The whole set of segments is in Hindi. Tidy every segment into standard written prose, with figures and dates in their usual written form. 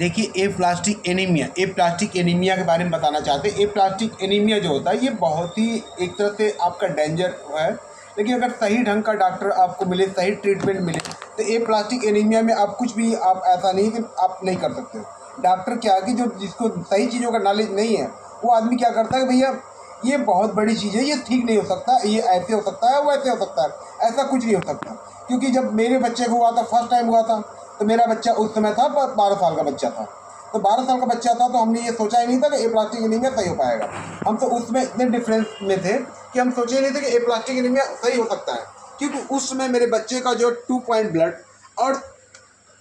देखिए ए प्लास्टिक एनीमिया के बारे में बताना चाहते हैं। ए प्लास्टिक एनीमिया जो होता है ये बहुत ही एक तरह से आपका डेंजर है, लेकिन अगर सही ढंग का डॉक्टर आपको मिले, सही ट्रीटमेंट मिले, तो ए प्लास्टिक एनीमिया में आप कुछ भी आप ऐसा नहीं कि आप नहीं कर सकते हो। डॉक्टर क्या है कि जो जिसको सही चीज़ों का नॉलेज नहीं है वो आदमी क्या करता है, भैया ये बहुत बड़ी चीज़ है, ये ठीक नहीं हो सकता, ये ऐसे हो सकता है, वैसे हो सकता है, ऐसा कुछ नहीं हो सकता। क्योंकि जब मेरे बच्चे को हुआ था, फर्स्ट टाइम हुआ था, तो मेरा बच्चा उस समय था 12 साल का बच्चा था। तो 12 साल का बच्चा था, तो हमने ये सोचा ही नहीं था कि ए प्लास्टिक एनीमिया सही हो पाएगा। हम तो उसमें इतने डिफरेंस में थे कि हम सोचे ही नहीं थे कि ए प्लास्टिक एनीमिया सही हो सकता है। क्योंकि उस समय मेरे बच्चे का जो 2 पॉइंट ब्लड और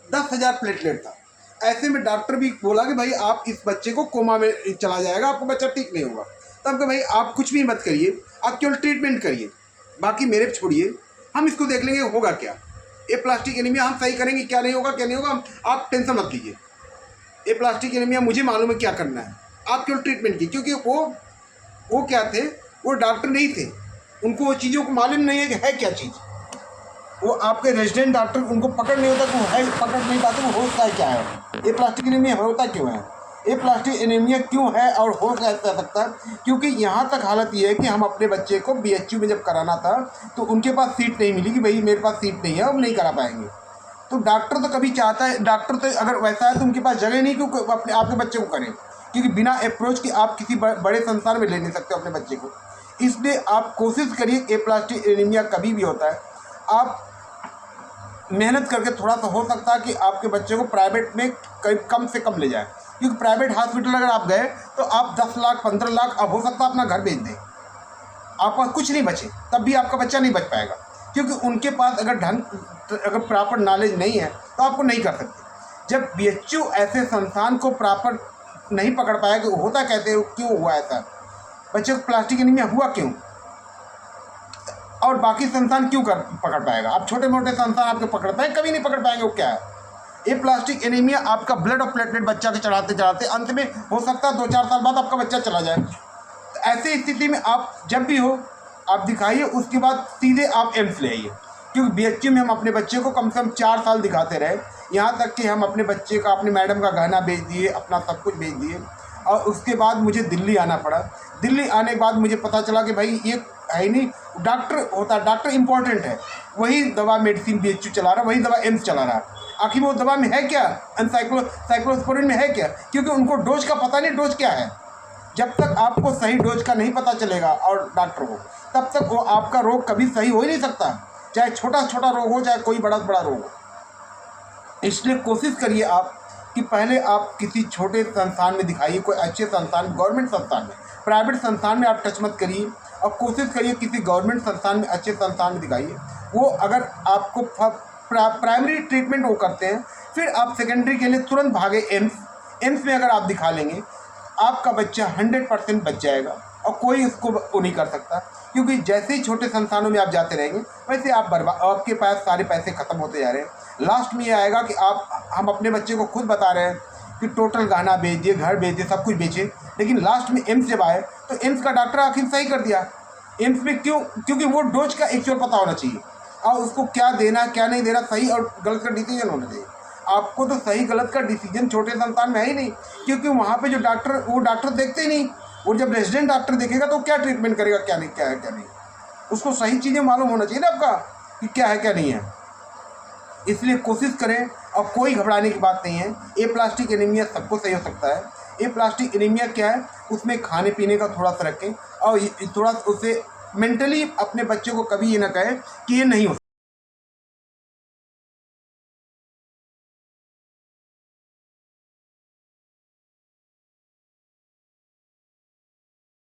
10,000 प्लेटलेट था। ऐसे में डॉक्टर भी बोला कि भाई आप इस बच्चे को कोमा में चला जाएगा, आपको बच्चा ठीक नहीं होगा। तब कि भाई आप कुछ भी मत करिए, आप केवल ट्रीटमेंट करिए, बाकी मेरे पे छोड़िए, हम इसको देख लेंगे होगा क्या। ए प्लास्टिक एनीमिया हम सही करेंगे, क्या नहीं होगा क्या नहीं होगा, आप टेंशन मत लीजिए। ए प्लास्टिक एनीमिया मुझे मालूम है क्या करना है, आप केवल ट्रीटमेंट की। क्योंकि वो क्या थे, वो डॉक्टर नहीं थे, उनको वो चीज़ों को मालूम नहीं है क्या चीज़। वो आपके रेजिडेंट डॉक्टर उनको पकड़ नहीं होता कि वो है, पकड़ नहीं पाते वो होता है क्या है, ये प्लास्टिक एनीमिया होता क्यों है, ये प्लास्टिक एनीमिया क्यों है और हो कैसे सकता है। क्योंकि यहाँ तक हालत ये है कि हम अपने बच्चे को BHU में जब कराना था तो उनके पास सीट नहीं मिली कि भाई मेरे पास सीट नहीं है, हम नहीं करा पाएंगे। तो डॉक्टर तो कभी चाहता है, डॉक्टर तो अगर वैसा है तो उनके पास जगह नहीं क्यों अपने आपके बच्चे को करें। क्योंकि बिना अप्रोच के आप किसी बड़े संस्थान में ले नहीं सकते अपने बच्चे को। इसलिए आप कोशिश करिए, ए प्लास्टिक एनीमिया कभी भी होता है, आप मेहनत करके थोड़ा सा हो सकता है कि आपके बच्चे को प्राइवेट में कम से कम ले जाए। क्योंकि प्राइवेट हॉस्पिटल अगर आप गए तो आप 10 लाख 15 लाख अब हो सकता है अपना घर बेच दें, आपका कुछ नहीं बचे, तब भी आपका बच्चा नहीं बच पाएगा। क्योंकि उनके पास अगर प्रॉपर नॉलेज नहीं है तो आपको नहीं कर सकते। जब BHU ऐसे संस्थान को प्रॉपर नहीं पकड़ पाया कि होता कैसे, क्यों हुआ ऐसा, बच्चे को प्लास्टिक एनीमिया हुआ क्यों, और बाकी संस्थान क्यों पकड़ पाएगा। आप छोटे मोटे संस्थान आपके पकड़ पाए, कभी नहीं पकड़ पाएंगे। वो क्या है, ये प्लास्टिक एनीमिया आपका ब्लड और प्लेटलेट बच्चा के चढ़ाते चढ़ाते अंत में हो सकता है 2-4 साल बाद आपका बच्चा चला जाए। तो ऐसी स्थिति में आप जब भी हो आप दिखाइए, उसके बाद सीधे आप एम्स ले आइए। क्योंकि BHU में हम अपने बच्चे को कम से कम 4 साल दिखाते रहे, यहाँ तक कि हम अपने बच्चे का, अपनी मैडम का गहना बेच दिए, अपना सब कुछ बेच दिए। और उसके बाद मुझे दिल्ली आना पड़ा। दिल्ली आने के बाद मुझे पता चला कि भाई ये है ही नहीं, डॉक्टर होता है, डॉक्टर इंपॉर्टेंट है, वही दवा मेडिसिन BHU चला रहा, वही दवा एम्स चला रहा। आखिर वो दवा में है क्या, साइक्लोस्पोरिन में है क्या, क्योंकि उनको डोज का पता नहीं, डोज क्या है। जब तक आपको सही डोज का नहीं पता चलेगा और डॉक्टर को, तब तक वो आपका रोग कभी सही हो ही नहीं सकता, चाहे छोटा छोटा रोग हो, चाहे कोई बड़ा बड़ा रोग हो। इसलिए कोशिश करिए आप कि पहले आप किसी छोटे संस्थान में दिखाइए, कोई अच्छे संस्थान, गवर्नमेंट संस्थान में। प्राइवेट संस्थान में आप टच मत करिए, और कोशिश करिए किसी गवर्नमेंट संस्थान में, अच्छे संस्थान में दिखाइए। वो अगर आपको प्राइमरी ट्रीटमेंट वो करते हैं, फिर आप सेकेंडरी के लिए तुरंत भागे एम्स में अगर आप दिखा लेंगे, आपका बच्चा 100% बच जाएगा और कोई उसको वो नहीं कर सकता। क्योंकि जैसे ही छोटे संस्थानों में आप जाते रहेंगे वैसे आपके पास सारे पैसे ख़त्म होते जा रहे हैं। लास्ट में ये आएगा कि हम अपने बच्चे को खुद बता रहे हैं कि टोटल गहना बेच दिए, घर बेच दिए, सब कुछ बेचे, लेकिन लास्ट में एम्स जब आए तो एम्स का डॉक्टर आखिर सही कर दिया। एम्स में क्यों, क्योंकि वो डोज का एक्चुअल पता होना चाहिए और उसको क्या देना क्या नहीं देना, सही और गलत का डिसीजन होना चाहिए। आपको तो सही गलत का डिसीजन छोटे संस्थान में है ही नहीं, क्योंकि वहाँ पे जो डॉक्टर, वो डॉक्टर देखते ही नहीं। वो जब रेजिडेंट डॉक्टर देखेगा तो क्या ट्रीटमेंट करेगा, क्या नहीं, क्या है क्या नहीं, उसको सही चीज़ें मालूम होना चाहिए ना आपका कि क्या है क्या नहीं है। इसलिए कोशिश करें, और कोई घबराने की बात नहीं है। ये प्लास्टिक एनीमिया सबको सही हो सकता है। ये प्लास्टिक एनीमिया क्या है, उसमें खाने पीने का थोड़ा सा रखें, और थोड़ा उसे मेंटली अपने बच्चे को कभी ये ना कहें कि ये नहीं हो